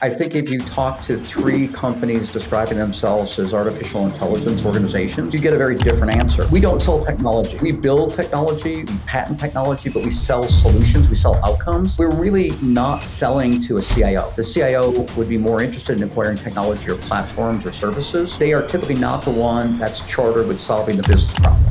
I think if you talk to three companies describing themselves as artificial intelligence organizations, you get a very different answer. We don't sell technology. We build technology, we patent technology, but we sell solutions, we sell outcomes. We're really not selling to a CIO. The CIO would be more interested in acquiring technology or platforms or services. They are typically not the one that's chartered with solving the business problem.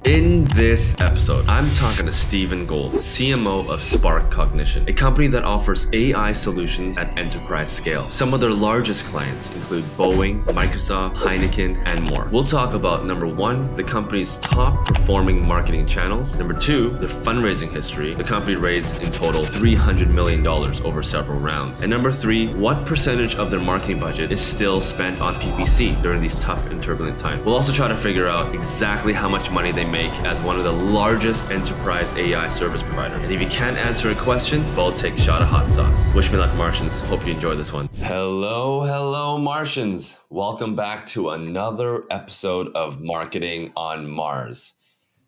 In this episode, I'm talking to Stephen Gold, CMO of Spark Cognition, a company that offers AI solutions at enterprise scale. Some of their largest clients include Boeing, Microsoft, Heineken, and more. We'll talk about number one, the company's top performing marketing channels. Number two, their fundraising history. The company raised in total $300 million over several rounds. And number three, what percentage of their marketing budget is still spent on PPC during these tough and turbulent times. We'll also try to figure out exactly how much money they make as one of the largest enterprise AI service providers. And if you can't answer a question, we'll take a shot of hot sauce. Wish me luck, Martians. Hope you enjoy this one. Hello, Martians. Welcome back to another episode of Marketing on Mars.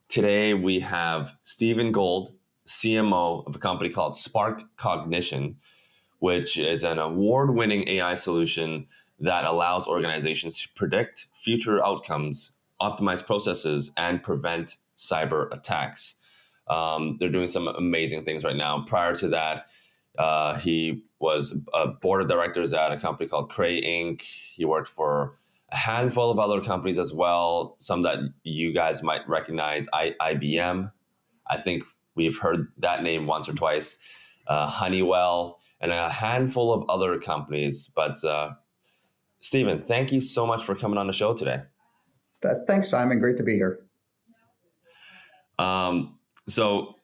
Today we have Stephen Gold, CMO of a company called Spark Cognition, which is an award-winning AI solution that allows organizations to predict future outcomes, optimize processes, and prevent cyber attacks. They're doing some amazing things right now. Prior to that, he was a board of directors at a company called Cray Inc. He worked for a handful of other companies as well, some that you guys might recognize, IBM. I think we've heard that name once or twice, Honeywell, and a handful of other companies. But Stephen, thank you so much for coming on the show today. Thanks, Simon. Great to be here. So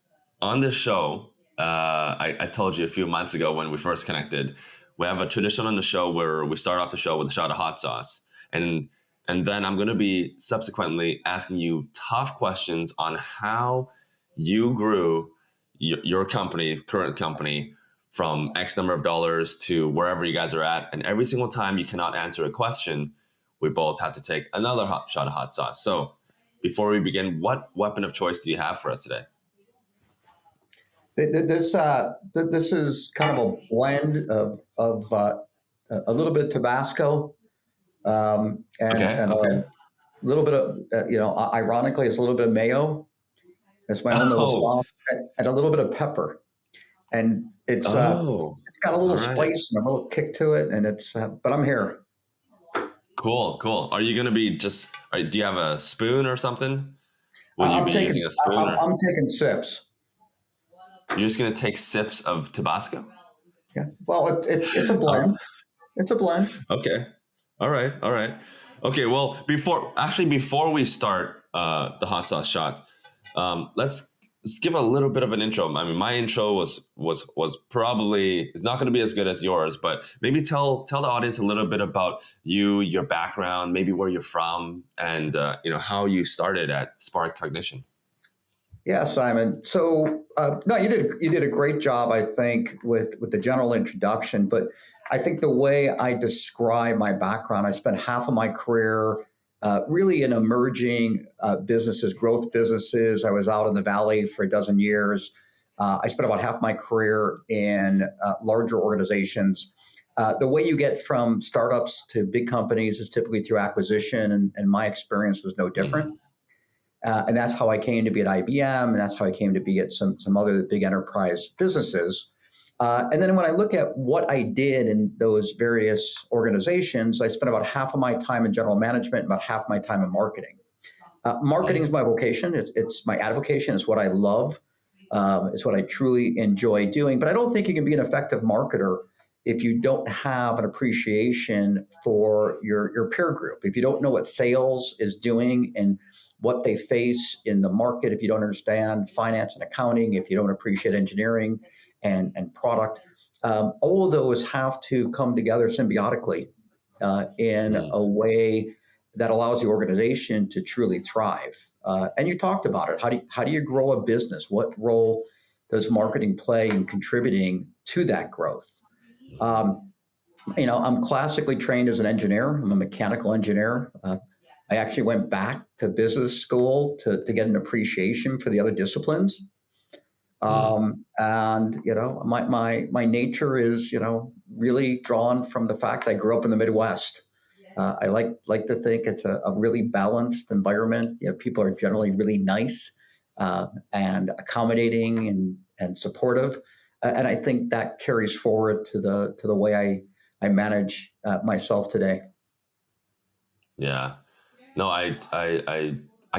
on this show, I told you a few months ago when we first connected, we have a tradition on the show where we start off the show with a shot of hot sauce. And then I'm going to be subsequently asking you tough questions on how you grew your company, current company, from X number of dollars to wherever you guys are at. And every single time you cannot answer a question, we both have to take another shot of hot sauce. So before we begin, what weapon of choice do you have for us today? This is kind of a blend of a little bit of Tabasco and a little bit of, ironically, it's a little bit of mayo. It's my own little sauce, and a little bit of pepper. And it's got a little spice and a little kick to it. And but I'm here. Cool. Are you going to be do you have a spoon or something? Will you be using a spoon? I'm taking sips. You're just going to take sips of Tabasco? Yeah. Well, it's a blend. It's a blend. Okay. All right. Okay. Well, before we start the hot sauce shot, let's give a little bit of an intro. I mean, my intro was probably is not going to be as good as yours, but maybe tell the audience a little bit about you, your background, maybe where you're from, and how you started at Spark Cognition. Yeah, Simon. So no, you did a great job, I think, with the general introduction. But I think the way I describe my background, I spent half of my career really in emerging businesses, growth businesses. I was out in the Valley for a dozen years. I spent about half my career in larger organizations. The way you get from startups to big companies is typically through acquisition, and my experience was no different. And that's how I came to be at IBM, and that's how I came to be at some other big enterprise businesses. And then when I look at what I did in those various organizations, I spent about half of my time in general management, about half my time in marketing. Marketing is my vocation. It's my avocation. It's what I love. It's what I truly enjoy doing. But I don't think you can be an effective marketer if you don't have an appreciation for your peer group. If you don't know what sales is doing and what they face in the market, if you don't understand finance and accounting, if you don't appreciate engineering and product, all of those have to come together symbiotically in a way that allows the organization to truly thrive. And you talked about it. How do you grow a business? What role does marketing play in contributing to that growth? I'm classically trained as an engineer. I'm a mechanical engineer. I actually went back to business school to get an appreciation for the other disciplines. Mm. And my nature is really drawn from the fact I grew up in the Midwest. I like to think it's a really balanced environment. People are generally really nice and accommodating and supportive, and I think that carries forward to the way I manage myself today. Yeah. No, I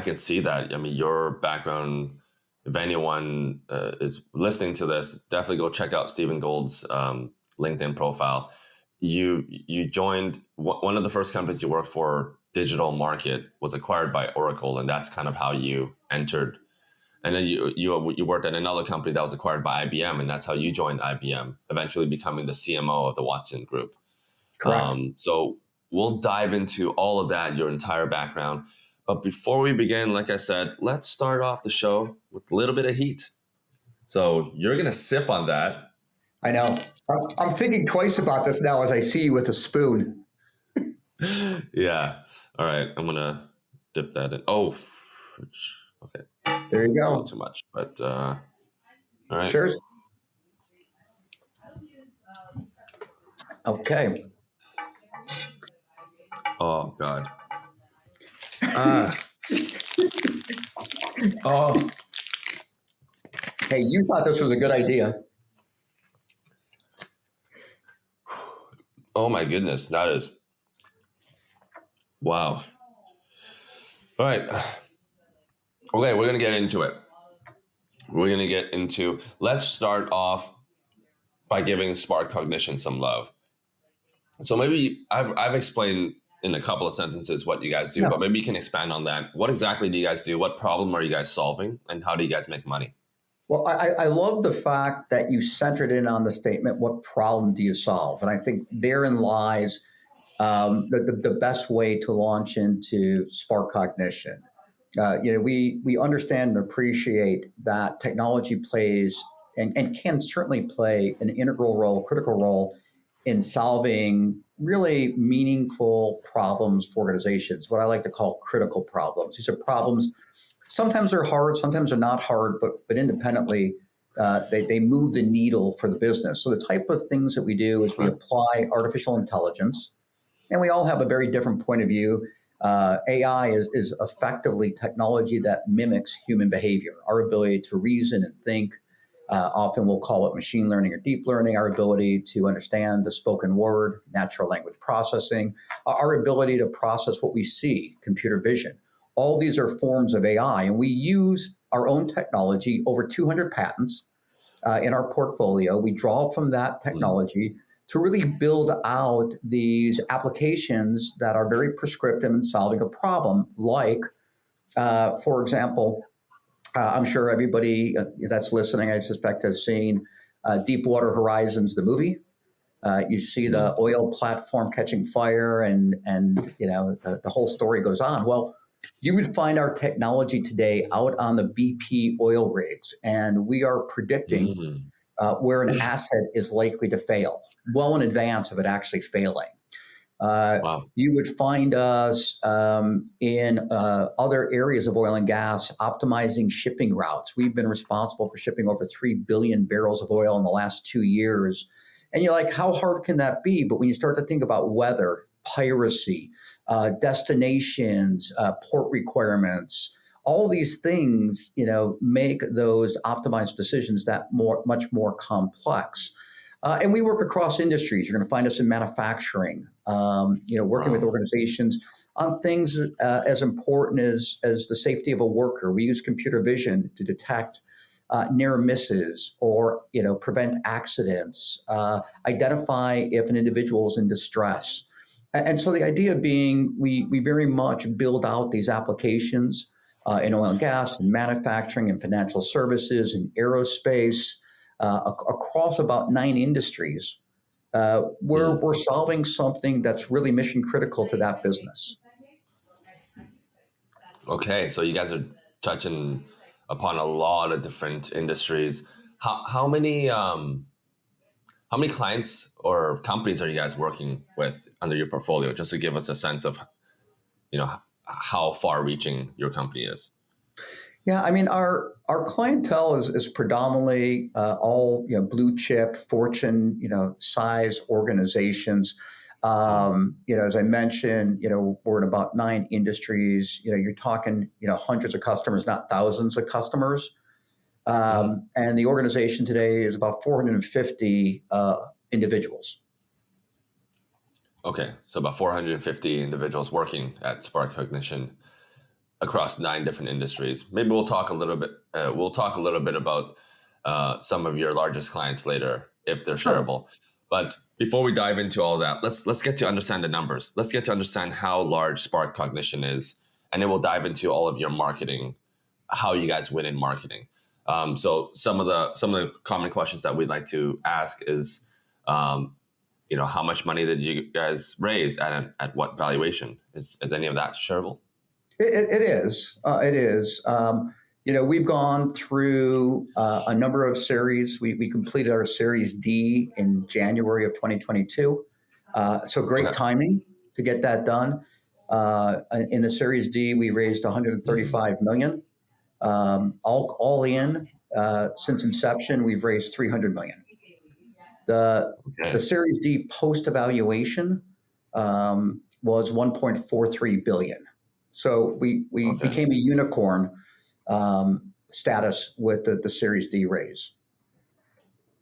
can see that. I mean, your background. If anyone is listening to this, definitely go check out Stephen Gould's LinkedIn profile. You joined one of the first companies you worked for. Digital Market was acquired by Oracle, and that's kind of how you entered. And then you worked at another company that was acquired by IBM, and that's how you joined IBM, eventually becoming the CMO of the Watson Group. Correct. So we'll dive into all of that, your entire background. But before we begin, like I said, let's start off the show with a little bit of heat. So you're going to sip on that. I know. I'm thinking twice about this now as I see you with a spoon. Yeah. All right. I'm going to dip that in. Oh, okay. There you It's a little go. too much, but all right. Cheers. Okay. Oh, God. Ah. Oh, Hey, you thought this was a good idea. oh my goodness. That is, wow. All right. Okay. We're going to get into it. Let's start off by giving Spark Cognition some love. So maybe I've explained in a couple of sentences what you guys do, Yeah. but maybe you can expand on that. What exactly do you guys do? What problem are you guys solving? And how do you guys make money? Well, I love the fact that you centered in on the statement, what problem do you solve? And I think therein lies the best way to launch into Spark Cognition. We understand and appreciate that technology plays and can certainly play an integral role, critical role in solving really meaningful problems for organizations, what I like to call critical problems. These are problems, sometimes they're hard, sometimes they're not hard, but independently, they move the needle for the business. So the type of things that we do is we Huh? apply artificial intelligence, and we all have a very different point of view. AI is effectively technology that mimics human behavior, our ability to reason and think. Often we'll call it machine learning or deep learning, our ability to understand the spoken word, natural language processing, our ability to process what we see, computer vision. All these are forms of AI, and we use our own technology, over 200 patents in our portfolio. We draw from that Mm. technology to really build out these applications that are very prescriptive in solving a problem, like, for example, I'm sure everybody that's listening, I suspect, has seen Deepwater Horizons, the movie. You see the Mm. oil platform catching fire, and the whole story goes on. Well, you would find our technology today out on the BP oil rigs, and we are predicting Mm. where an asset is likely to fail well in advance of it actually failing. Uh, Wow. you would find us in other areas of oil and gas optimizing shipping routes. We've been responsible for shipping over 3 billion barrels of oil in the last 2 years. And you're like, how hard can that be? But when you start to think about weather, piracy, destinations, port requirements, all these things, make those optimized decisions that much more complex. And we work across industries. You're going to find us in manufacturing, working with Wow. organizations on things as important as the safety of a worker. We use computer vision to detect near misses or prevent accidents, identify if an individual is in distress. And so the idea being, we very much build out these applications in oil and gas and manufacturing and financial services and aerospace across about 9 industries where Mm. we're solving something that's really mission critical to that business. Okay, so you guys are touching upon a lot of different industries. How many clients or companies are you guys working with under your portfolio? Just to give us a sense of how far reaching your company is. Yeah, I mean our clientele is predominantly all blue chip, Fortune size organizations. As I mentioned, we're in about 9 industries. You're talking hundreds of customers, not thousands of customers. Mhm. And the organization today is about 450 individuals. Okay, so about 450 individuals working at Spark Cognition across 9 different industries. Maybe we'll talk a little bit. We'll talk a little bit about some of your largest clients later, if they're Sure. shareable. But before we dive into all that, let's get to understand the numbers. Let's get to understand how large Spark Cognition is, and then we'll dive into all of your marketing, how you guys win in marketing. So some of the common questions that we'd like to ask is, how much money did you guys raise at what valuation? Is any of that shareable? It is. It is. We've gone through a number of series. We completed our Series D in January of 2022. So great Okay. timing to get that done. In the Series D, we raised 135 million. All in, since inception, we've raised 300 million. The Okay. Series D post evaluation was 1.43 billion. So we Okay. became a unicorn status with the Series D raise.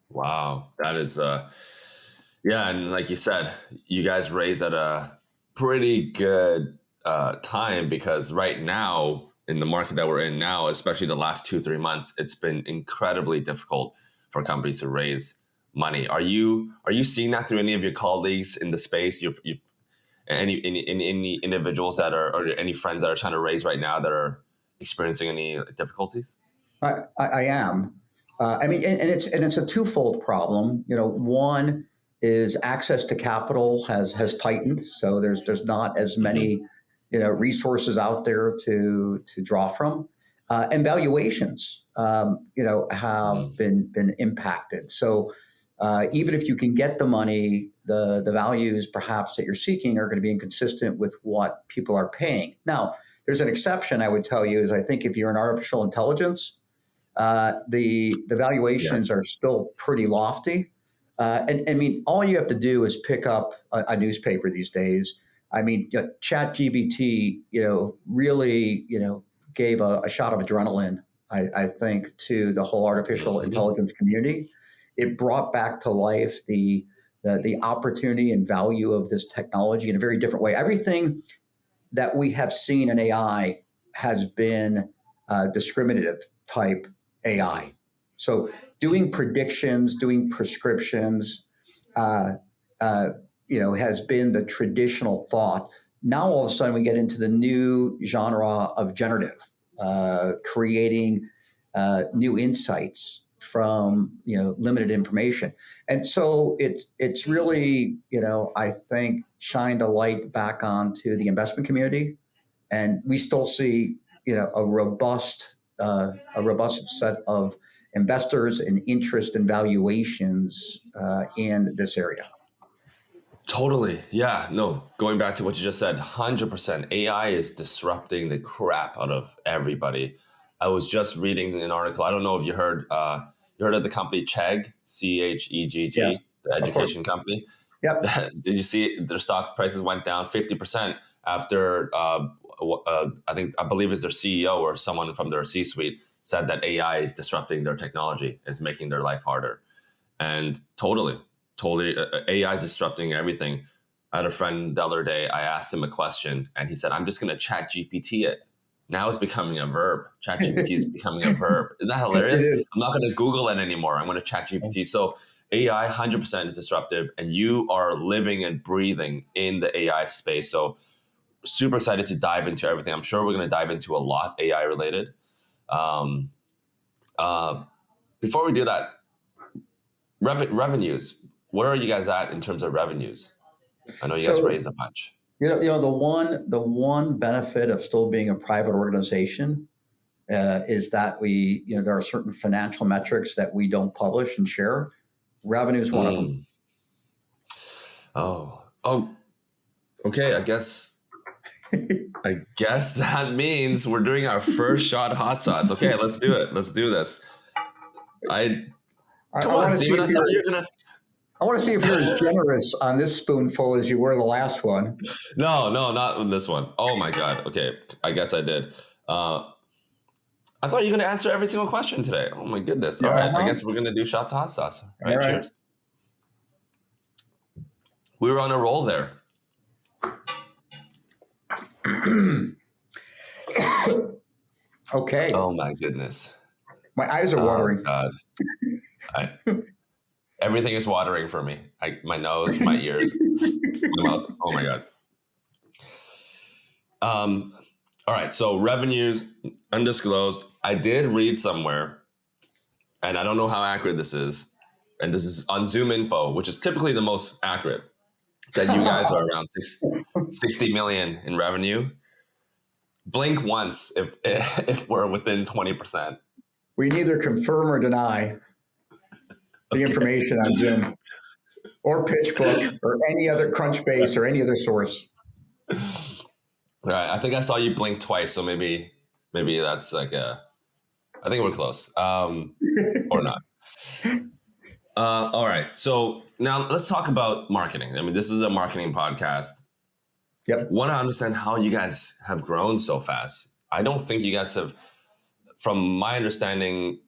Wow, that is yeah, and like you said, you guys raised at a pretty good time because right now in the market that we're in now, especially the last 2 3 months, it's been incredibly difficult for companies to raise money. Are you seeing that through any of your colleagues in the space? You any individuals that are or any friends that are trying to raise right now that are experiencing any difficulties? I am. I mean, and it's a twofold problem. One is access to capital has tightened, so there's not as Hmm. many resources out there to draw from, and valuations have been impacted. So even if you can get the money, the values perhaps that you're seeking are going to be inconsistent with what people are paying. Now, there's an exception I would tell you is I think if you're in artificial intelligence, the valuations Yes. are still pretty lofty. And I mean, all you have to do is pick up a newspaper these days. I mean, Chat GBT, really, gave a shot of adrenaline, I think, to the whole artificial Hmm. intelligence community. It brought back to life the opportunity and value of this technology in a very different way. Everything that we have seen in AI has been discriminative type AI. So doing predictions, doing prescriptions, uh, uh, has been the traditional thought. Now all of a sudden we get into the new genre of generative, creating new insights from limited information, and so it's really I think shined a light back onto the investment community, and we still see a robust set of investors and interest and valuations in this area. Totally. Yeah. No, going back to what you just said, 100%. AI is disrupting the crap out of everybody. I was just reading an article. I don't know if you heard of the company Chegg, Yes, CHEGG, the of course. education company. Yep. Did you see their stock prices went down 50% after, I believe it's their CEO or someone from their C suite said that AI is disrupting their technology, is making their life harder. And totally, AI is disrupting everything. I had a friend the other day. I asked him a question, and he said, "I'm just going to chat GPT it." Now it's becoming a verb. Chat GPT is becoming a verb. Is that It hilarious? is. I'm not going to Google it anymore. I'm going to chat GPT. So AI 100% is disruptive, and you are living and breathing in the AI space. So super excited to dive into everything. I'm sure we're going to dive into a lot AI related. Um, uh, Before we do that, revenues. Where are you guys at in terms of revenues? I know you guys So raised a bunch. the one benefit of still being a private organization is that there are certain financial metrics that we don't publish and share. Revenue is one of them. Mm. Oh, okay. I guess. I guess that means we're doing our first shot hot sauce. Okay, let's do it. Let's do this. Come I on, want to see Steven. if I thought you were gonna. I want to see if you're as generous on this spoonful as you were the last one. No, not with this one. Oh my god. Okay, I guess I did. I thought you were gonna answer every single question today. Oh my goodness. All Yeah. right, I Uh-huh. guess we're gonna do shots hot sauce. All All right, right. cheers. We were on a roll there. Okay. Oh my goodness. My eyes are Oh watering. god. I, everything is watering for me. My nose, my ears, my mouth. Oh my god. All right. So revenues undisclosed. I did read somewhere, and I don't know how accurate this is. And this is on Zoom Info, which is typically the most accurate. That you guys are around 60 million in revenue. Blink once if we're within 20%. We neither confirm or deny the information on Zoom or PitchBook or any other Crunchbase or any other source. All right. I think I saw you blink twice, so maybe that's like a. I think we're close, or not. All right. So now let's talk about marketing. I mean, this is a marketing podcast. Yep. Want to understand how you guys have grown so fast. I don't think you guys have, from my understanding,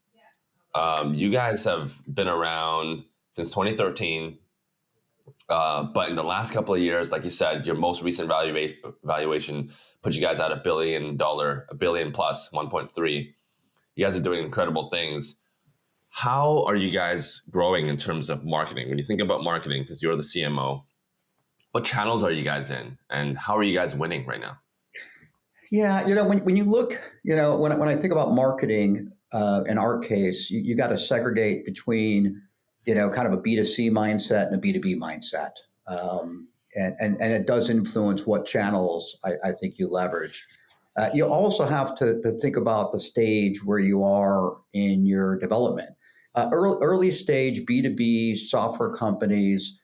you guys have been around since 2013. But in the last couple of years, like you said, your most recent valuation put you guys at $1 billion, $1 billion plus 1.3. You guys are doing incredible things. How are you guys growing in terms of marketing? When you think about marketing, because you're the CMO, what channels are you guys in, and how are you guys winning right now? Yeah, when you look, when I think about marketing, in our case, you got to segregate between, kind of a B2C mindset and a B2B mindset. And it does influence what channels I think you leverage. You also have to think about the stage where you are in your development. Early stage B2B software companies,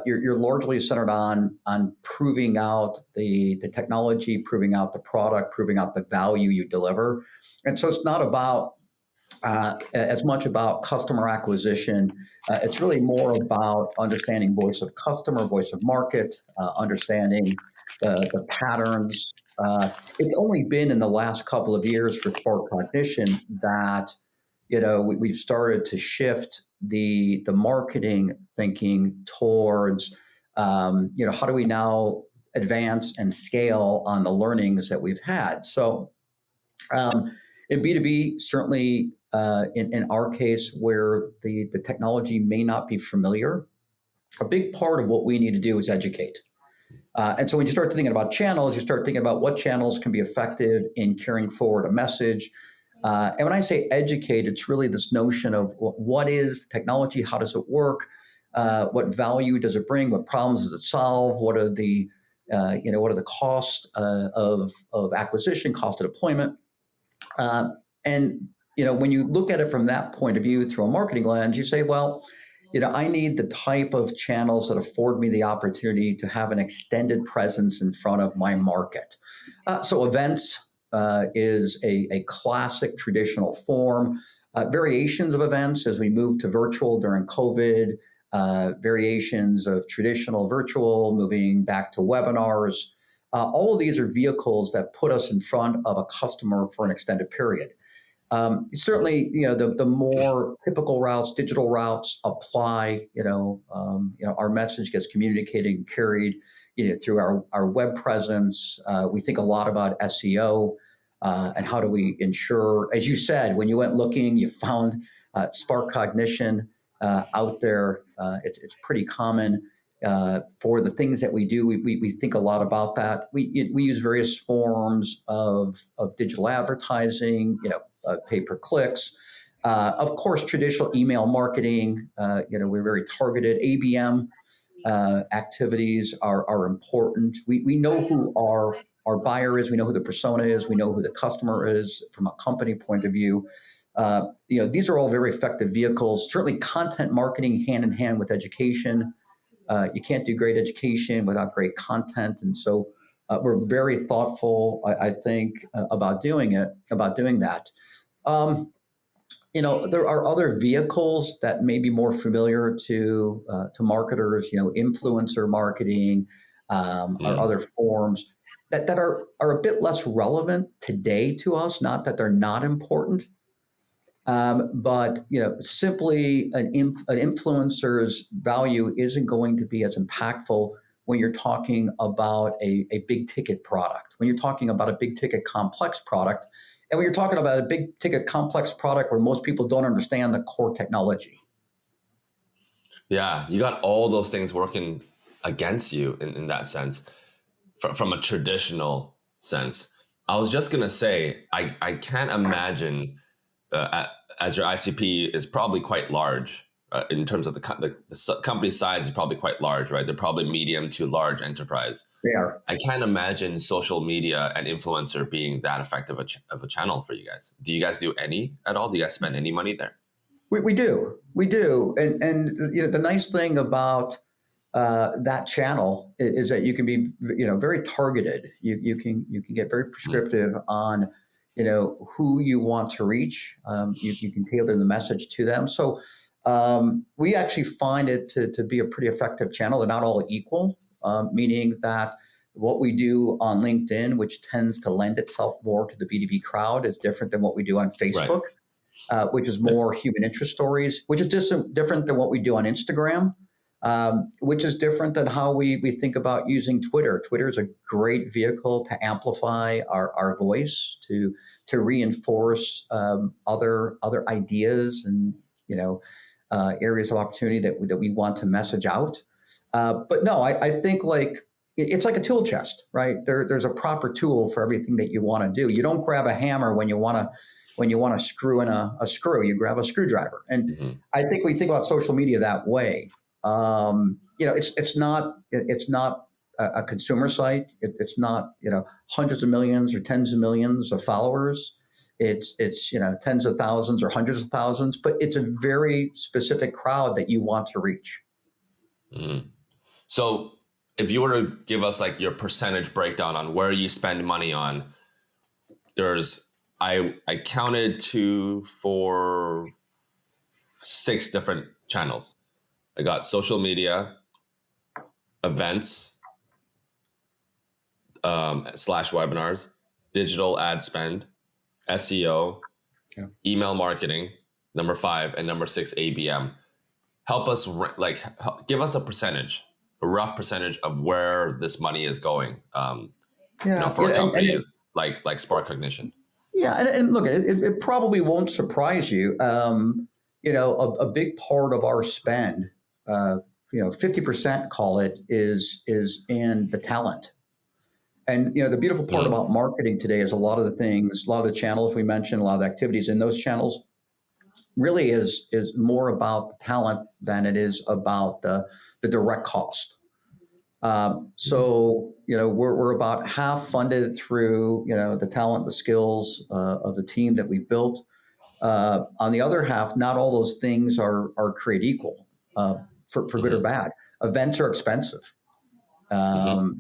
you're largely centered on proving out the technology, proving out the product, proving out the value you deliver. And so it's not about as much about customer acquisition. It's really more about understanding voice of customer, voice of market, understanding the patterns. It's only been in the last couple of years for Spark Cognition that we've started to shift the marketing thinking towards how do we now advance and scale on the learnings that we've had. So in B2B, certainly in our case, where the technology may not be familiar, a big part of what we need to do is educate. And so when you start thinking about channels, you start thinking about what channels can be effective in carrying forward a message. And when I say educate, it's really this notion of what is technology, how does it work, what value does it bring, what problems does it solve, what are the costs of acquisition, cost of deployment. And when you look at it from that point of view through a marketing lens, you say, well, I need the type of channels that afford me the opportunity to have an extended presence in front of my market. So events is a classic traditional form. Variations of events as we move to virtual during COVID, variations of traditional virtual, moving back to webinars. All of these are vehicles that put us in front of a customer for an extended period. Certainly, the more typical routes, digital routes apply. Our message gets communicated and carried, through our web presence. We think a lot about SEO and how do we ensure, as you said, when you went looking, you found Spark Cognition out there. It's pretty common. For the things that we do, we think a lot about that. We use various forms of digital advertising, pay-per-clicks. Of course, traditional email marketing, we're very targeted. ABM activities are important. We know who our buyer is. We know who the persona is. We know who the customer is from a company point of view. These are all very effective vehicles. Certainly content marketing hand in hand with education. You can't do great education without great content. And so We're very thoughtful, I think, about doing that. Um, there are other vehicles that may be more familiar to marketers. Influencer marketing, or Mm, other forms that are a bit less relevant today to us. Not that they're not important, but simply an influencer's value isn't going to be as impactful when you're talking about a big ticket product, when you're talking about a big ticket complex product, and when you're talking about a big ticket complex product where most people don't understand the core technology. yeah, you got all those things working against you in that sense, from a traditional sense. I was just gonna say, I can't imagine, as your ICP is probably quite large, in terms of the company size is probably quite large, right? They're probably medium to large enterprise. They are. I can't imagine social media and influencer being that effective of a channel for you guys. Do you guys do any at all? Do you guys spend any money there? We do, and the nice thing about that channel is that you can be very targeted. You can get very Mm, prescriptive on who you want to reach. You can tailor the message to them. So we actually find it to be a pretty effective channel. They're not all equal, meaning that what we do on LinkedIn, which tends to lend itself more to the B2B crowd, is different than what we do on right. Facebook, which is Yeah. more human interest stories, which is just different than what we do on Instagram, which is different than how we think about using Twitter. Twitter is a great vehicle to amplify our voice, to reinforce other ideas and areas of opportunity that we want to message out. But no, I think it's like a tool chest, right? There's a proper tool for everything that you want to do. You don't grab a hammer when you want to screw in a screw. You grab a screwdriver, and Hmm. I think we think about social media that way. It's not a consumer site. It's not hundreds of millions or tens of millions of followers. It's tens of thousands or hundreds of thousands, but it's a very specific crowd that you want to reach. Hmm. So, if you were to give us like your percentage breakdown on where you spend money on, there's I counted 2, 4, 6 different channels. I got social media, events, slash webinars, digital ad spend, SEO, Yeah. email marketing, number 5, and number 6, ABM. Help us give us a percentage, a rough percentage of where this money is going. Yeah, For a and company like Spark Cognition. yeah, and look, it probably won't surprise you. A big part of our spend, 50%, call it, is in the talent. And the beautiful part Mm, about marketing today is a lot of the things, a lot of the channels we mentioned, a lot of the activities in those channels really is more about the talent than it is about the direct cost. mm, We're about half funded through the talent, the skills of the team that we built. On the other half, not all those things are created equal, for good or mhm, bad. Events are expensive. mhm,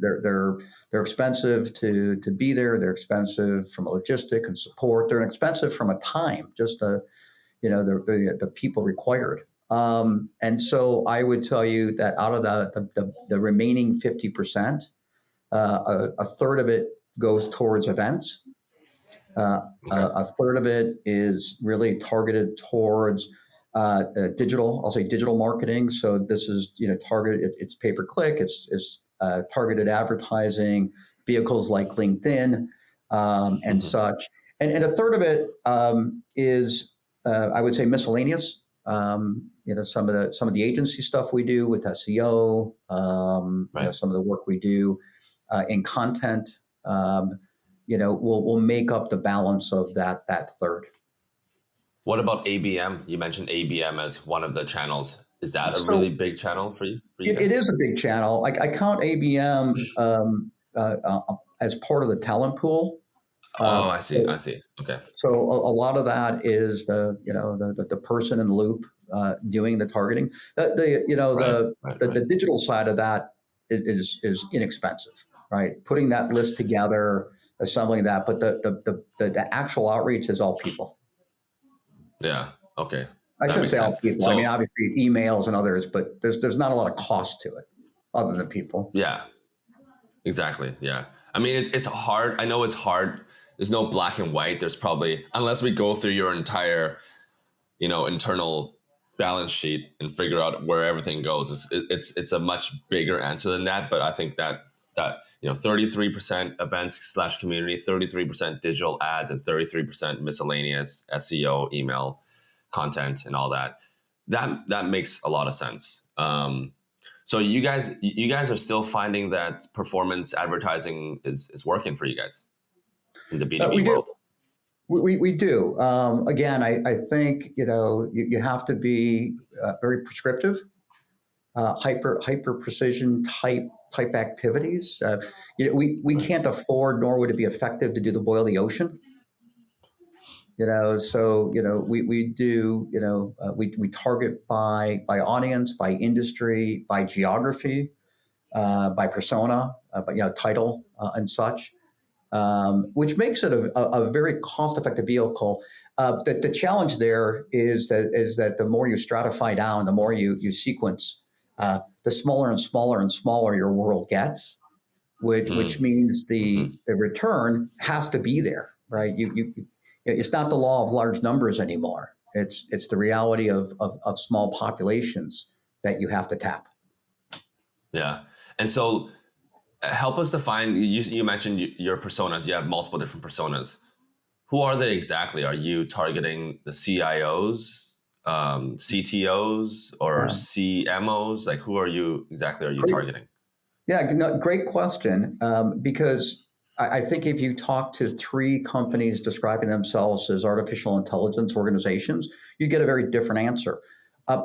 They're expensive to be there. They're expensive from a logistic and support. They're expensive from a time, just the people required. And so I would tell you that out of the remaining 50%, a third of it goes towards events. okay, A third of it is really targeted towards digital. I'll say digital marketing. So this is targeted. It's pay per click. It's targeted advertising, vehicles like LinkedIn, and mhm, such. And a third of it is I would say miscellaneous. Some of the agency stuff we do with SEO. right. Some of the work we do in content. Will make up the balance of that third. What about ABM? You mentioned ABM as one of the channels. Is that a really So big channel for you it guys? is a big channel. I count ABM as part of the talent pool. Oh, Uh, I see. I so see. Okay. a lot of that is the person in the loop doing the targeting. The Right. Right. Right. the digital side of that is inexpensive. right? Putting that list together, assembling that, but the actual outreach is all people. Yeah. Okay. I That shouldn't makes say all sense. people. I mean, So obviously emails and others, but there's not a lot of cost to it other than people. yeah, exactly. Yeah. I mean, it's hard. I know it's hard. There's no black and white. There's probably, unless we go through your entire, internal balance sheet and figure out where everything goes. It's a much bigger answer than that. But I think that 33% events slash community, 33% digital ads, and 33% miscellaneous SEO, email, content, and all that. That makes a lot of sense. So you guys are still finding that performance advertising is working for you guys in the B2B We do. world. We do. Again, I think you have to be very prescriptive, hyper precision type activities. We Right. can't afford, nor would it be effective to do the boil the ocean. So we do. We target by audience, by industry, by geography, by persona, by title and such. Which makes it a very cost-effective vehicle. The challenge there is that the more you stratify down, the more you sequence, the smaller and smaller and smaller your world gets, which means Mm-hmm. the return has to be there, right? It's not the law of large numbers anymore. It's the reality of small populations that you have to tap. Yeah. And so help us define, you mentioned your personas. You have multiple different personas. Who are they exactly? Are you targeting the CIOs, CTOs, or Yeah. CMOs? Like, who are you exactly? Are you Great. targeting? Yeah, no, great question. Because I think if you talk to three companies describing themselves as artificial intelligence organizations, you get a very different answer.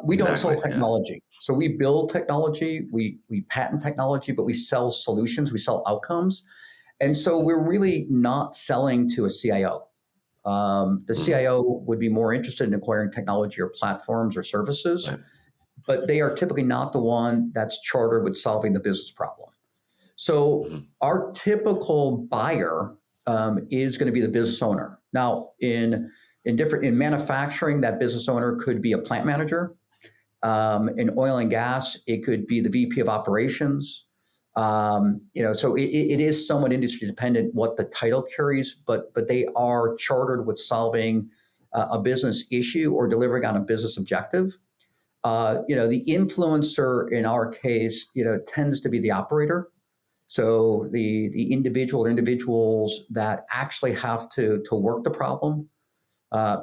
We don't sell Exactly. Yeah. technology. So we build technology, we patent technology, but we sell solutions, we sell outcomes. And so we're really not selling to a CIO. The Mm, CIO would be more interested in acquiring technology or platforms or services, right. but they are typically not the one that's chartered with solving the business problem. So Mm-hmm. our typical buyer is going to be the business owner. Now, in manufacturing, that business owner could be a plant manager. In oil and gas, it could be the VP of operations. So it is somewhat industry dependent what the title carries, but they are chartered with solving a business issue or delivering on a business objective. The influencer in our case, tends to be the operator. So the individual or individuals that actually have to work the problem.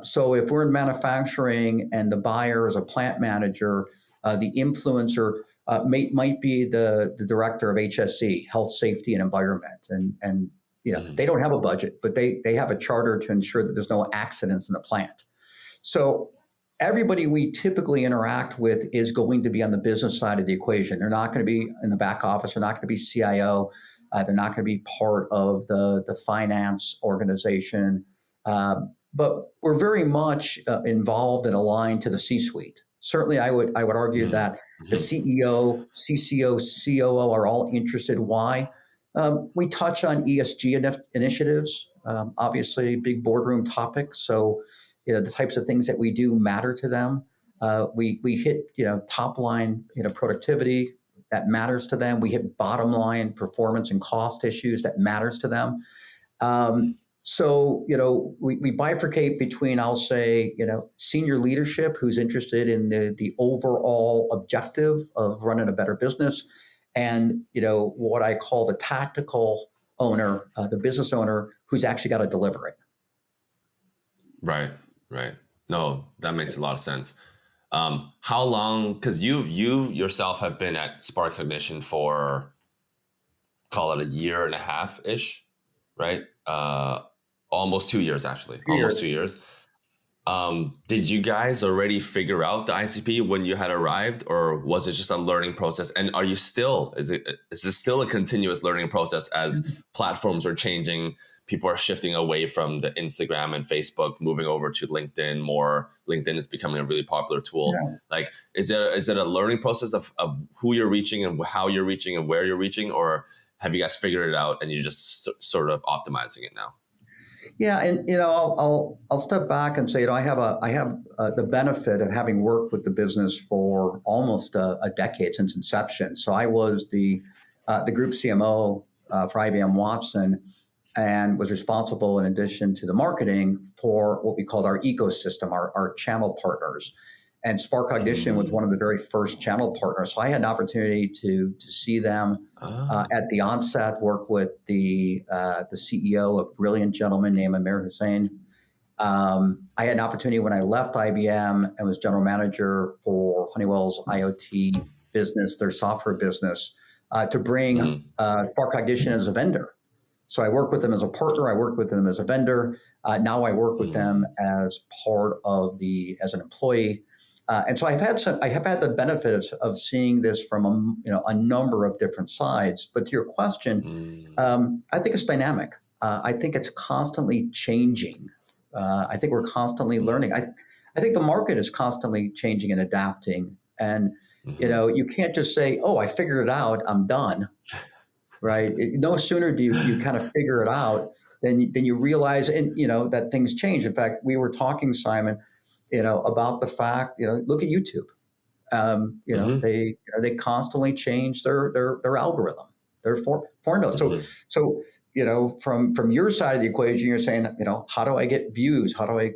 So if we're in manufacturing and the buyer is a plant manager, the influencer might be the director of HSE, health, safety, and environment, and Mm-hmm. they don't have a budget, but they have a charter to ensure that there's no accidents in the plant. So everybody we typically interact with is going to be on the business side of the equation. They're not going to be in the back office. They're not going to be CIO. They're not going to be part of the finance organization. But we're very much involved and aligned to the C-suite. Certainly, I would argue that the Mm-hmm. CEO, CCO, COO are all interested. Why? We touch on ESG initiatives, obviously big boardroom topics. So the types of things that we do matter to them. We hit top line productivity that matters to them. We hit bottom line performance and cost issues that matters to them. So we bifurcate between, I'll say, senior leadership who's interested in the overall objective of running a better business, and what I call the tactical owner, the business owner who's actually got to deliver it. Right. Right. No, that makes a lot of sense. How long? Because you yourself have been at SparkCognition for, call it, a year and a half ish, right? Almost 2 years actually, Few almost years. 2 years. Did you guys already figure out the ICP when you had arrived, or was it just a learning process? And are you still, is it still a continuous learning process as platforms are changing? People are shifting away from the Instagram and Facebook, moving over to LinkedIn more. LinkedIn is becoming a really popular tool. Yeah. Like, is it a learning process of who you're reaching and how you're reaching and where you're reaching, or have you guys figured it out and you're just sort of optimizing it now? Yeah, and I'll step back and say, I have the benefit of having worked with the business for almost a decade since inception. So I was the group CMO for IBM Watson, and was responsible, in addition to the marketing, for what we called our ecosystem, our channel partners. And Spark Cognition was one of the very first channel partners. So I had an opportunity to see them at the onset, work with the CEO, a brilliant gentleman named Amir Hussain. I had an opportunity when I left IBM and was general manager for Honeywell's IoT business, their software business, to bring Spark Cognition as a vendor. So I worked with them as a partner. I worked with them as a vendor. Now I work with them as part of as an employee. And so I have had the benefit of seeing this from a number of different sides. But to your question, I think it's dynamic. I think it's constantly changing. I think we're constantly learning. I think the market is constantly changing and adapting. And you can't just say, "Oh, I figured it out. I'm done." Right? No sooner do you kind of figure it out than you realize, and that things change. In fact, we were talking, Simon, about the fact, look at YouTube. They constantly change their algorithm, their formulas. So from your side of the equation, you're saying, how do I get views? How do I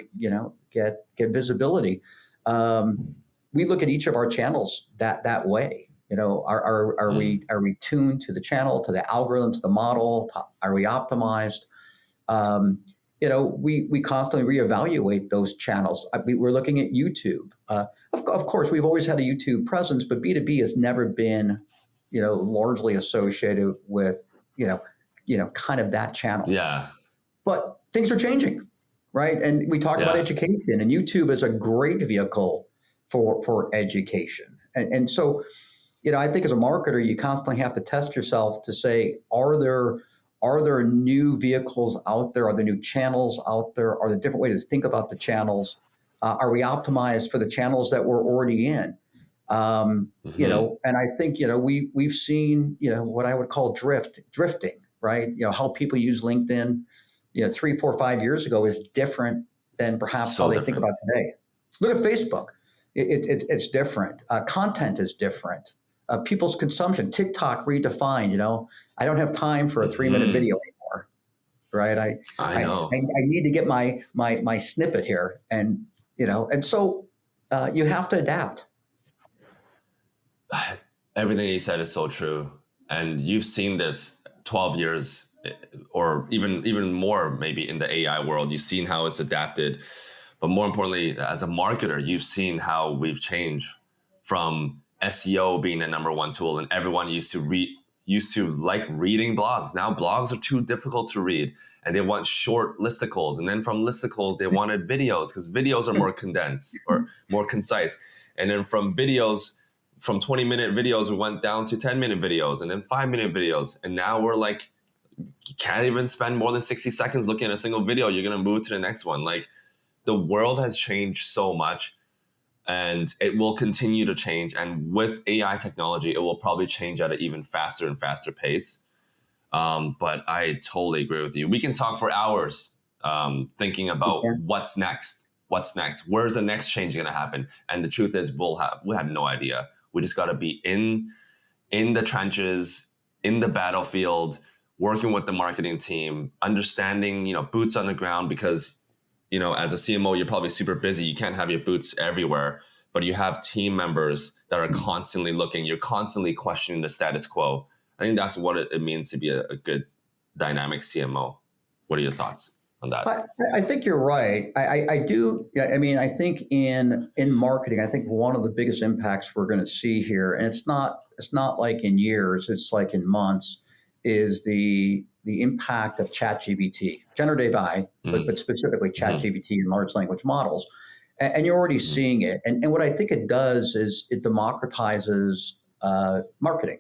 get visibility? We look at each of our channels that way. Are we tuned to the channel, to the algorithm, to the model? Are we optimized? We constantly reevaluate those channels. We're looking at YouTube. Of course, we've always had a YouTube presence, but B2B has never been, largely associated with, kind of that channel. Yeah. But things are changing, right? And we talk about education, and YouTube is a great vehicle for education. And so, I think as a marketer, you constantly have to test yourself to say, are there new vehicles out there? Are there new channels out there? Are there different ways to think about the channels? Are we optimized for the channels that we're already in? And I think, we've seen, what I would call drifting, right? How people use LinkedIn, 3, 4, 5 years ago is different than perhaps how they think about today. Look at Facebook. It's different. Content is different. People's consumption, TikTok redefined, I don't have time for a 3-minute video anymore, right? I know. I need to get my snippet here. And, and so you have to adapt. Everything you said is so true. And you've seen this 12 years or even more maybe in the AI world. You've seen how it's adapted. But more importantly, as a marketer, you've seen how we've changed from SEO being the number one tool, and everyone used to like reading blogs. Now blogs are too difficult to read, and they want short listicles. And then from listicles, they wanted videos because videos are more condensed or more concise. And then from videos, from 20-minute videos, we went down to 10-minute videos, and then 5-minute videos. And now we're like, you can't even spend more than 60 seconds looking at a single video. You're gonna move to the next one. Like, the world has changed so much. And it will continue to change. And with AI technology, it will probably change at an even faster and faster pace. But I totally agree with you. We can talk for hours thinking about what's next. What's next? Where's the next change going to happen? And the truth is, we have no idea. We just got to be in the trenches, in the battlefield, working with the marketing team, understanding, boots on the ground, because as a CMO, you're probably super busy. You can't have your boots everywhere, but you have team members that are constantly looking. You're constantly questioning the status quo. I think that's what it means to be a good dynamic CMO. What are your thoughts on that? I think you're right. I do. I mean, I think in marketing, I think one of the biggest impacts we're going to see here, and it's not like in years, it's like in months, is the impact of ChatGPT, generative AI, but specifically ChatGPT and large language models. And you're already seeing it. And what I think it does is it democratizes marketing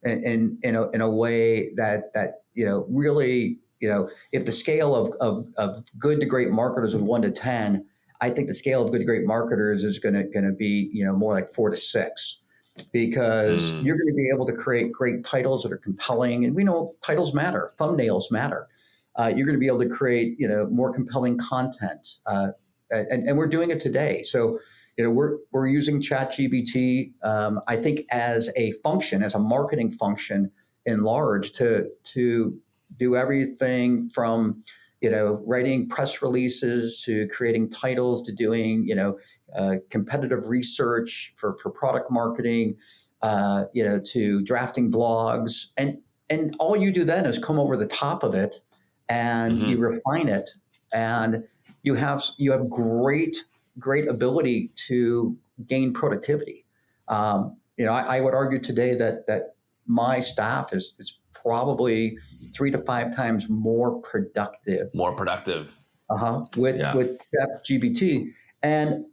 in a way that really, if the scale of good to great marketers was 1 to 10, I think the scale of good to great marketers is going to be more like 4 to 6. because Mm. you're going to be able to create great titles that are compelling. And we know titles matter, thumbnails matter. You're going to be able to create, more compelling content. And we're doing it today. So, we're using ChatGPT, I think, as a function, as a marketing function in large to do everything from, writing press releases to creating titles to doing, competitive research for product marketing, to drafting blogs, and all you do then is come over the top of it, and you Hmm. refine it, and you have great ability to gain productivity. I would argue today that my staff is probably 3 to 5 times more productive. More productive. With Yeah. ChatGPT. And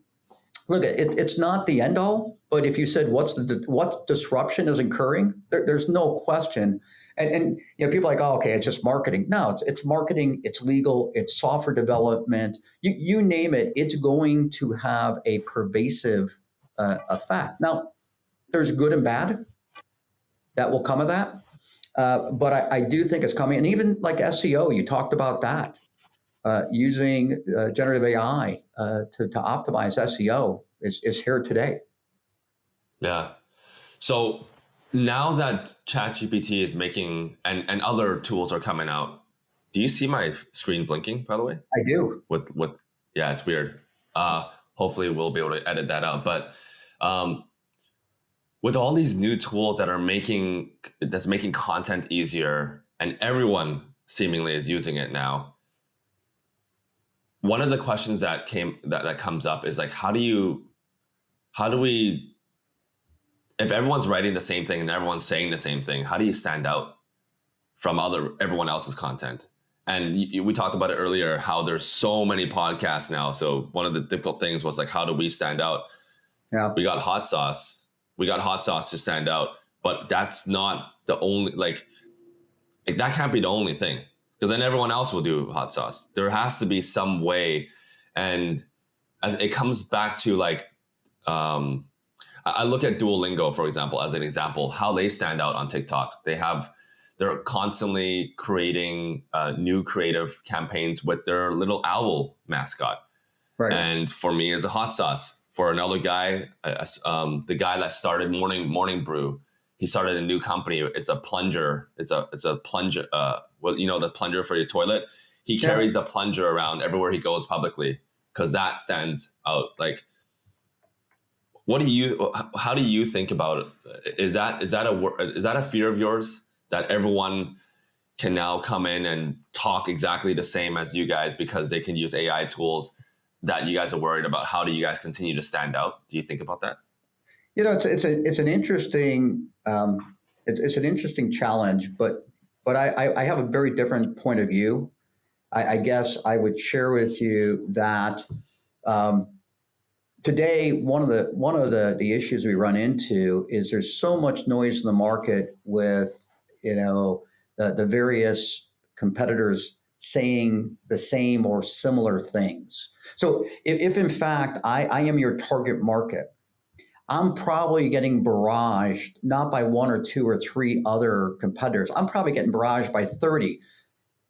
look, it's not the end all, but if you said what disruption is occurring, there's no question. And people are like, oh, okay, it's just marketing. No, it's marketing, it's legal, it's software development. You name it, it's going to have a pervasive effect. Now, there's good and bad that will come of that, but I do think it's coming. And even like SEO, you talked about that. Using generative AI to optimize SEO is here today. Yeah. So now that ChatGPT is making and other tools are coming out, do you see my screen blinking, by the way? I do. With yeah, it's weird. Hopefully we'll be able to edit that out. But with all these new tools that's making content easier, and everyone seemingly is using it now, one of the questions that comes up is like, how do we, if everyone's writing the same thing and everyone's saying the same thing, how do you stand out from everyone else's content? And we talked about it earlier, how there's so many podcasts now. So one of the difficult things was like, how do we stand out? Yeah. We got hot sauce. We got hot sauce to stand out, but that's not the only, that can't be the only thing, because then everyone else will do hot sauce. There has to be some way. And it comes back to I look at Duolingo, for example, as an example, how they stand out on TikTok. They're constantly creating new creative campaigns with their little owl mascot. Right. And for me, it's a hot sauce. For another guy, the guy that started Morning Brew, he started a new company. It's a plunger. It's a plunger. The plunger for your toilet. He carries a plunger around everywhere he goes publicly, because that stands out. Like, how do you think about it? Is that a fear of yours, that everyone can now come in and talk exactly the same as you guys because they can use AI tools, that you guys are worried about? How do you guys continue to stand out? Do you think about that? It's an interesting it's an interesting challenge, but I have a very different point of view. I guess I would share with you that today one of the issues we run into is there's so much noise in the market with the various competitors saying the same or similar things. So if in fact I am your target market, I'm probably getting barraged not by one or two or three other competitors. I'm probably getting barraged by 30.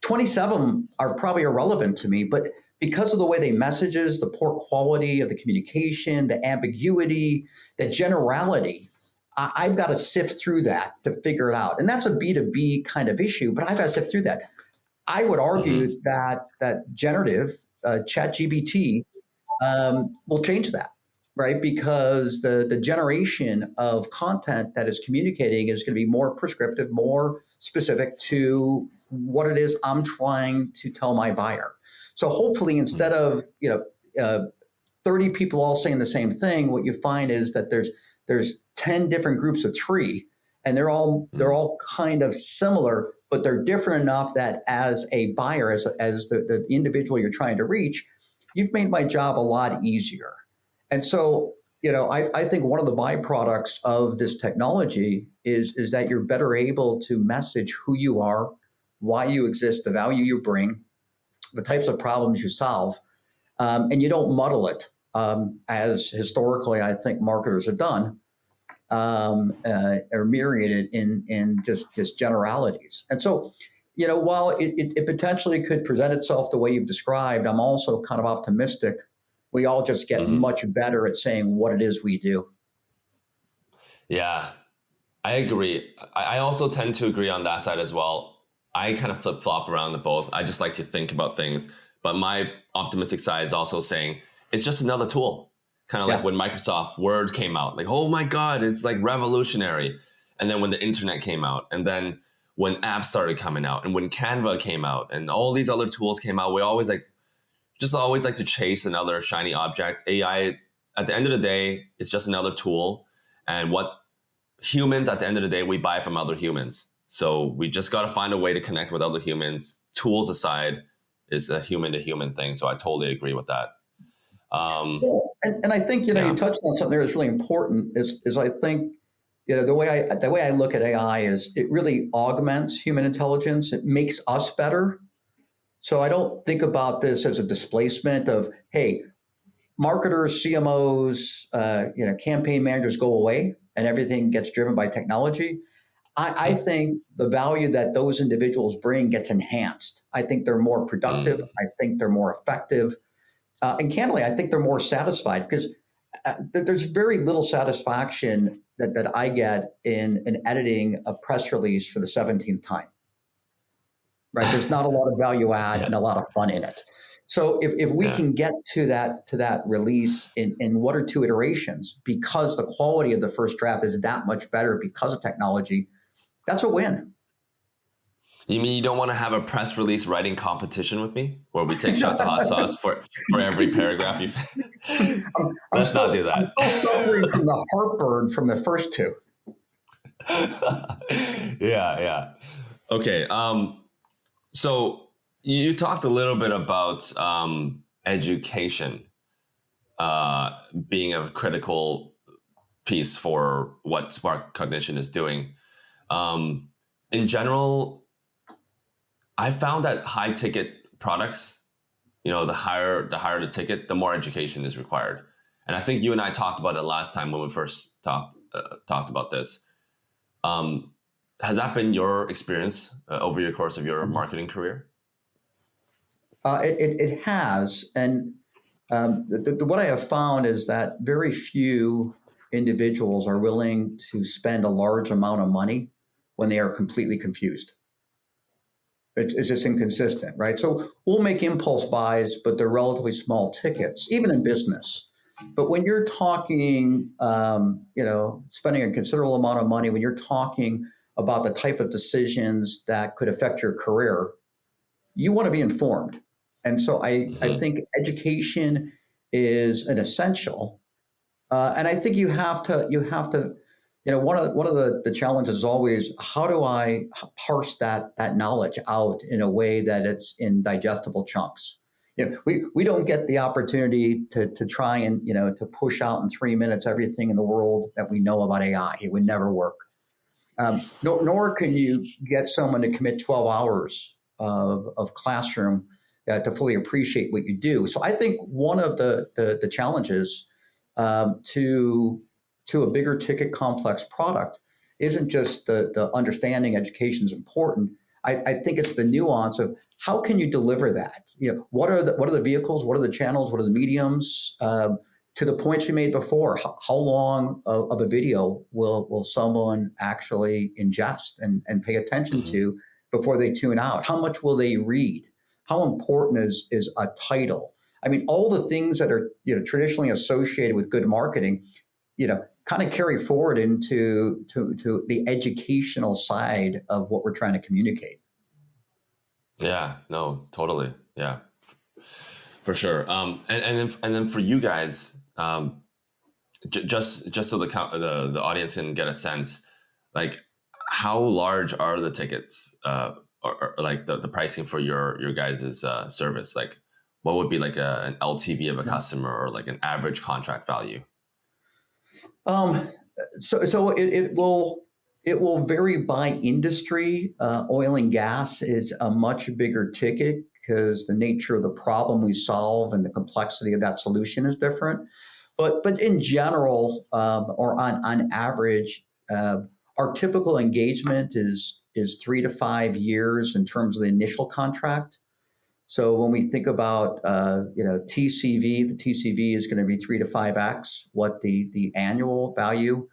27 are probably irrelevant to me, but because of the way they messages, the poor quality of the communication, the ambiguity, the generality, I've got to sift through that to figure it out. And that's a B2B kind of issue, but I've got to sift through that. I would argue that generative ChatGPT will change that, right? Because the generation of content that is communicating is going to be more prescriptive, more specific to what it is I'm trying to tell my buyer. So hopefully, instead of 30 people all saying the same thing, what you find is that there's 10 different groups of three, and they're all kind of similar, but they're different enough that as a buyer, as the individual you're trying to reach, you've made my job a lot easier. And so, I think one of the byproducts of this technology is that you're better able to message who you are, why you exist, the value you bring, the types of problems you solve, and you don't muddle it, as historically I think marketers have done. or myriad in just generalities. And so, while it potentially could present itself the way you've described, I'm also kind of optimistic. We all just get Mhm. much better at saying what it is we do. Yeah, I agree. I also tend to agree on that side as well. I kind of flip flop around the both. I just like to think about things, but my optimistic side is also saying it's just another tool. Kind of like Yeah. when Microsoft Word came out, like, oh my God, it's like revolutionary. And then when the internet came out, and then when apps started coming out, and when Canva came out, and all these other tools came out, we always like to chase another shiny object. AI, at the end of the day, it's just another tool. And what humans, at the end of the day, we buy from other humans. So we just got to find a way to connect with other humans. Tools aside, is a human to human thing. So I totally agree with that. Well, and I think you Yeah. touched on something there that's really important. Is I think the way I look at AI is it really augments human intelligence. It makes us better. So I don't think about this as a displacement of, hey, marketers, CMOs, campaign managers go away and everything gets driven by technology. I think the value that those individuals bring gets enhanced. I think they're more productive. Mm. I think they're more effective. And candidly, I think they're more satisfied because there's very little satisfaction that I get in editing a press release for the 17th time, right? There's not a lot of value add Yeah. and a lot of fun in it. So if we Yeah. can get to that release in one or two iterations because the quality of the first draft is that much better because of technology, that's a win. You mean you don't want to have a press release writing competition with me, where we take shots of hot I'm, sauce for every paragraph you? I'm Let's not still do I'm that. still suffering from the heartburn from the first two. Yeah, yeah. Okay. So you talked a little bit about education being a critical piece for what Spark Cognition is doing. Um, in general, I found that high ticket products, the higher the ticket, the more education is required. And I think you and I talked about it last time when we first talked about this. Um, has that been your experience over your course of your marketing career? It has, and what I have found is that very few individuals are willing to spend a large amount of money when they are completely confused. It's just inconsistent, right? So we'll make impulse buys, but they're relatively small tickets, even in business. But when you're talking, spending a considerable amount of money, when you're talking about the type of decisions that could affect your career, you want to be informed. And so I Hmm. think education is an essential. And I think you have to, one of the challenges is always how do I parse that knowledge out in a way that it's in digestible chunks. We don't get the opportunity to try and to push out in 3 minutes everything in the world that we know about AI. It would never work. Nor can you get someone to commit 12 hours of classroom to fully appreciate what you do. So I think one of the challenges to a bigger ticket complex product isn't just the understanding education is important. I think it's the nuance of how can you deliver that? What are the vehicles? What are the channels? What are the mediums? To the points we made before, how long of a video will someone actually ingest and pay attention Hmm. to before they tune out? How much will they read? How important is a title? I mean, all the things that are traditionally associated with good marketing, kind of carry forward into to the educational side of what we're trying to communicate. Yeah, no, totally. Yeah, for sure. And then for you guys, just so the audience can get a sense, like how large are the tickets, or like the pricing for your guys' service? Like, what would be like an LTV of a customer, or like an average contract value? Um, so it will vary by industry. Oil and gas is a much bigger ticket because the nature of the problem we solve and the complexity of that solution is different. But in general, or on average, our typical engagement is 3 to 5 years in terms of the initial contract. So when we think about TCV, the TCV is going to be 3 to 5x what the annual value.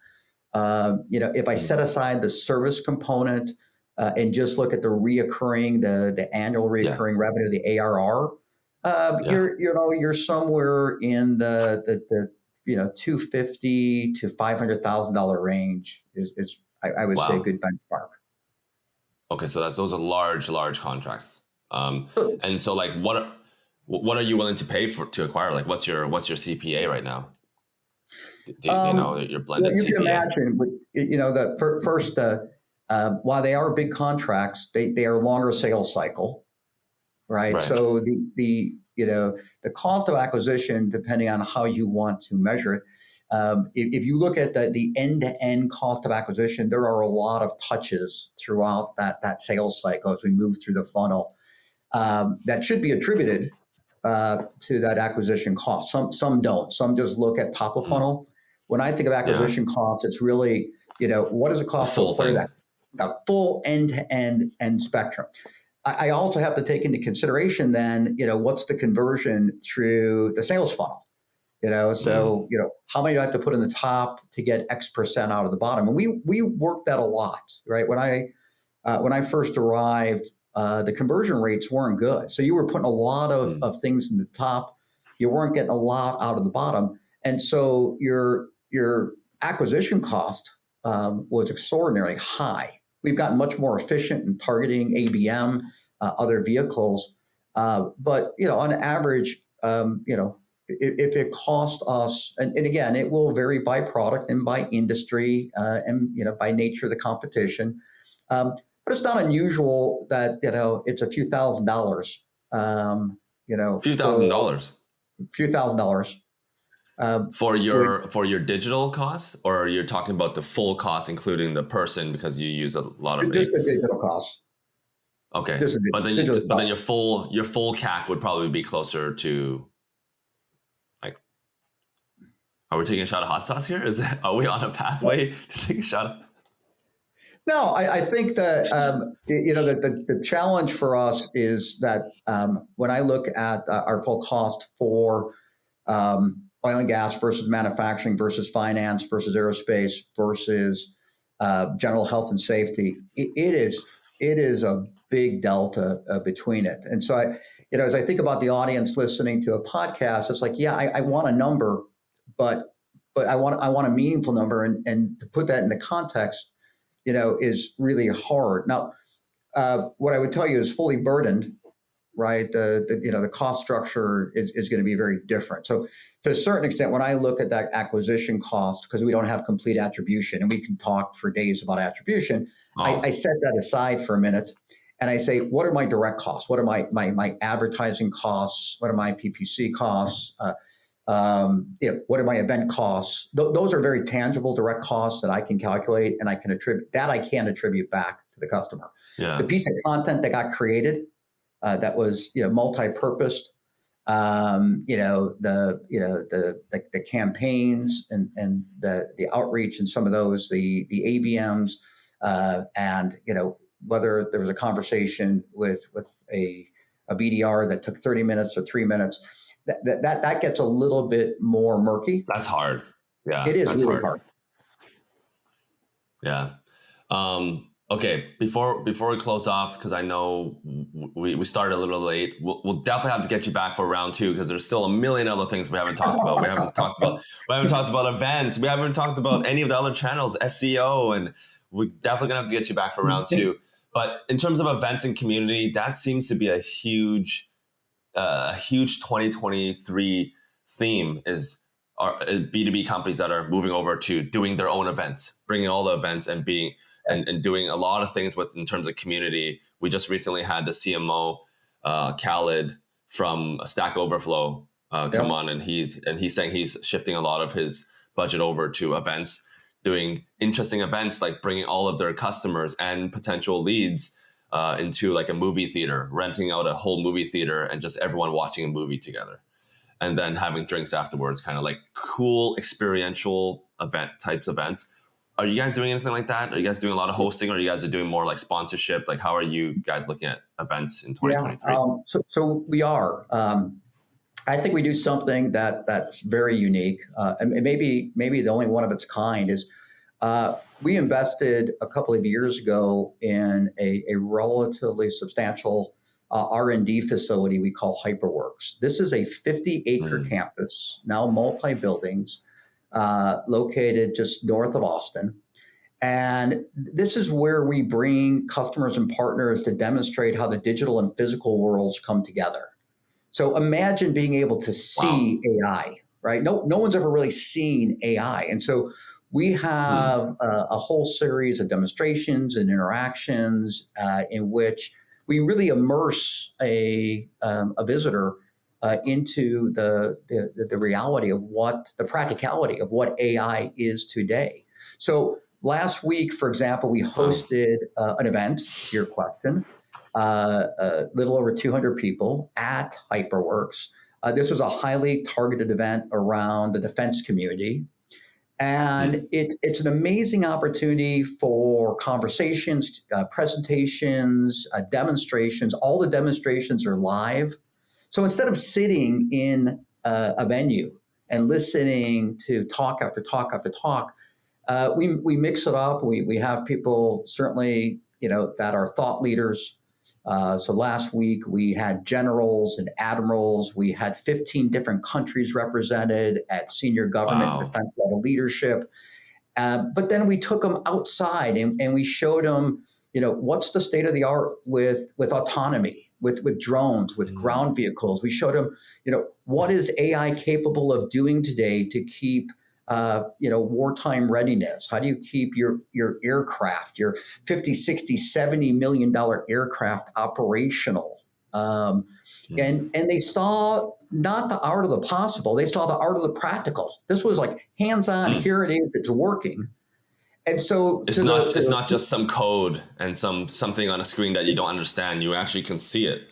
If I set aside the service component and just look at the the annual recurring revenue, the ARR, you're somewhere in the 250 to $500,000 range is I would say a good benchmark. Okay, so those are large contracts. And so like what are you willing to pay to acquire? Like what's your CPA right now? Do you know your blended you CPA? can imagine, first, while they are big contracts, they are longer sales cycle, right? So the cost of acquisition, depending on how you want to measure it, if you look at the end-to-end cost of acquisition, there are a lot of touches throughout that sales cycle as we move through the funnel that should be attributed to that acquisition cost. Some don't. Some just look at top of funnel. When I think of acquisition costs, it's really, what does it cost to acquire that full end-to-end spectrum? I also have to take into consideration then, what's the conversion through the sales funnel? How many do I have to put in the top to get X% out of the bottom? And we worked that a lot, right? When I first arrived, the conversion rates weren't good. So you were putting a lot of things in the top. You weren't getting a lot out of the bottom. And so your acquisition cost was extraordinarily high. We've gotten much more efficient in targeting ABM, other vehicles. But, on average, if it costs us, and again, it will vary by product and by industry and, by nature of the competition. But it's not unusual that, it's a few $1,000s. Few $1,000s. Few $1,000s. For your digital costs, or you're talking about the full cost, including the person, because you use a lot of just the digital costs. Okay, but then your full CAC would probably be closer to, like, are we taking a shot of hot sauce here? Are we on a pathway to take a shot of? No, I think that the challenge for us is that when I look at our full cost for oil and gas versus manufacturing versus finance versus aerospace versus general health and safety, it is a big delta between it. And so as I think about the audience listening to a podcast, it's like, I want a number, but I want a meaningful number, and to put that into context, is really hard. Now, what I would tell you is fully burdened, right? The cost structure is going to be very different. So to a certain extent, when I look at that acquisition cost, because we don't have complete attribution, and we can talk for days about attribution, I set that aside for a minute, and I say, what are my direct costs? What are my advertising costs? What are my PPC costs? What are my event costs? Those are very tangible direct costs that I can calculate, and I can attribute back to the customer. Yeah. The piece of content that got created that was multi-purposed, the campaigns and the outreach and some of those, the ABMs, and whether there was a conversation with a BDR that took 30 minutes or 3 minutes. That gets a little bit more murky. That's hard. Yeah, it is really hard. Yeah. Okay. Before we close off, because I know we started a little late, we'll definitely have to get you back for round 2, because there's still a million other things we haven't talked about. We haven't talked about events. We haven't talked about any of the other channels, SEO, and we're definitely gonna have to get you back for round 2. But in terms of events and community, that seems to be a huge 2023 theme is our B2B companies that are moving over to doing their own events, bringing all the events and doing a lot of things in terms of community. We just recently had the CMO, Khalid from Stack Overflow come on, and he's saying he's shifting a lot of his budget over to events, doing interesting events, like bringing all of their customers and potential leads into like a movie theater, renting out a whole movie theater and just everyone watching a movie together. and then having drinks afterwards, kind of like cool experiential events. Are you guys doing anything like that? Are you guys doing a lot of hosting, or you guys are doing more like sponsorship? Like, how are you guys looking at events in Yeah. 2023? So we are. I think we do something that's very unique, and maybe the only one of its kind is we invested a couple of years ago in a relatively substantial R&D facility we call HyperWorks. This is a 50-acre campus, now multi-buildings, located just north of Austin. And this is where we bring customers and partners to demonstrate how the digital and physical worlds come together. So imagine being able to see AI, right? No one's ever really seen AI. And so we have a whole series of demonstrations and interactions in which we really immerse a visitor into the reality of the practicality of what AI is today. So last week, for example, we hosted an event, to your question, a little over 200 people at HyperWorks. This was a highly targeted event around the defense community. And it's an amazing opportunity for conversations, presentations, demonstrations. All the demonstrations are live. So instead of sitting in a venue and listening to talk after talk after talk, we mix it up. We have people certainly, that are thought leaders. So last week we had generals and admirals. We had 15 different countries represented at senior government and defense level leadership. But then we took them outside and we showed them, what's the state of the art with autonomy, with drones, with ground vehicles. We showed them, what is AI capable of doing today to keep wartime readiness? How do you keep your aircraft, your 50, 60, $70 million aircraft operational? And they saw not the art of the possible, they saw the art of the practical. This was like hands-on, here it is, it's working. And so it's not just some code and something on a screen that you don't understand. You actually can see it.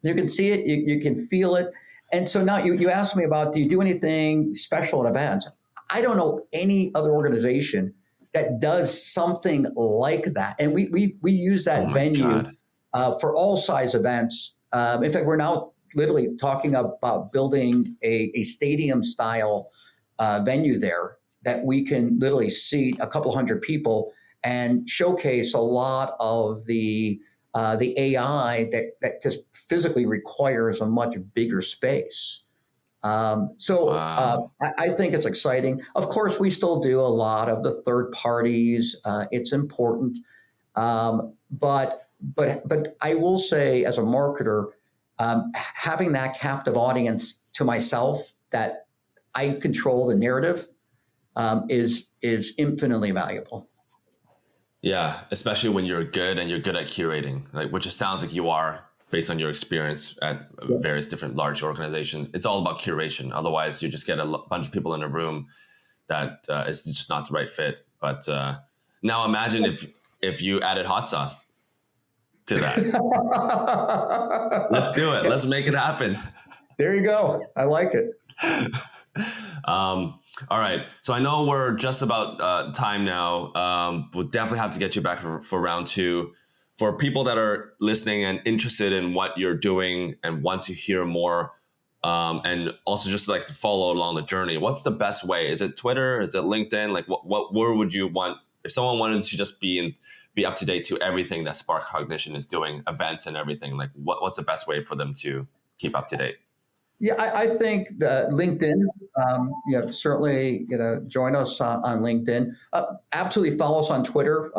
You can see it, you can feel it. And so now you asked me about, do you do anything special at events? I don't know any other organization that does something like that. And we use that venue for all size events. In fact, we're now literally talking about building a stadium style venue there that we can literally seat a couple hundred people and showcase a lot of the AI that just physically requires a much bigger space. I think it's exciting. Of course, we still do a lot of the third parties. It's important, but I will say, as a marketer, having that captive audience to myself that I control the narrative is infinitely valuable. Yeah, especially when you're good and you're good at curating, which it sounds like you are based on your experience at various different large organizations. It's all about curation. Otherwise, you just get a bunch of people in a room that is just not the right fit. But now imagine if you added hot sauce to that. Let's do it. Let's make it happen. There you go. I like it. All right. So I know we're just about time now. We'll definitely have to get you back for round two. For people that are listening and interested in what you're doing and want to hear more, and also just like to follow along the journey, what's the best way? Is it Twitter? Is it LinkedIn? Like where would you want, if someone wanted to just be up to date to everything that Spark Cognition is doing, events and everything, like what's the best way for them to keep up to date? Yeah, I think LinkedIn, certainly, join us on LinkedIn. Absolutely follow us on Twitter.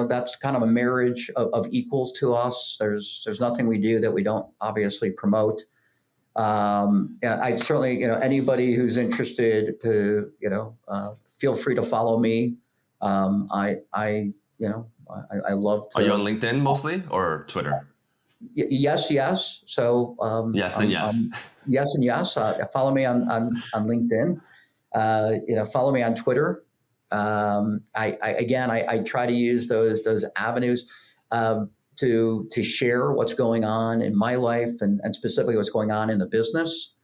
That's kind of a marriage of equals to us. There's nothing we do that we don't obviously promote. I'd certainly, anybody who's interested to, feel free to follow me. I love to. Are you on LinkedIn mostly or Twitter? Yes. So yes and yes. Yes and yes. Follow me on LinkedIn. Follow me on Twitter. I try to use those avenues to share what's going on in my life and specifically what's going on in the business.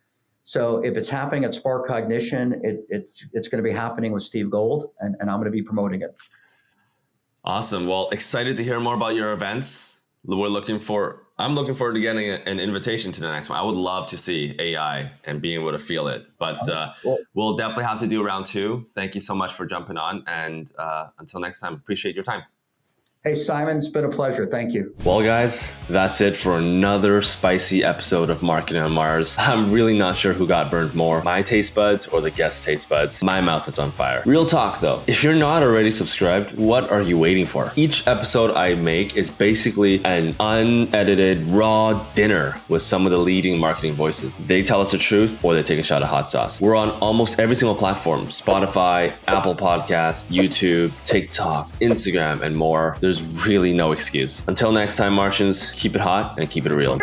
So if it's happening at Spark Cognition, it's going to be happening with Steve Gold, and I'm going to be promoting it. Awesome. Well, excited to hear more about your events. I'm looking forward to getting an invitation to the next one. I would love to see AI and being able to feel it, but we'll definitely have to do round 2. Thank you so much for jumping on. And until next time, appreciate your time. Hey, Simon, it's been a pleasure. Thank you. Well, guys, that's it for another spicy episode of Marketing on Mars. I'm really not sure who got burned more, my taste buds or the guest taste buds. My mouth is on fire. Real talk though, if you're not already subscribed, what are you waiting for? Each episode I make is basically an unedited, raw dinner with some of the leading marketing voices. They tell us the truth or they take a shot of hot sauce. We're on almost every single platform: Spotify, Apple Podcasts, YouTube, TikTok, Instagram, and more. There's really no excuse. Until next time, Martians, keep it hot and keep it real.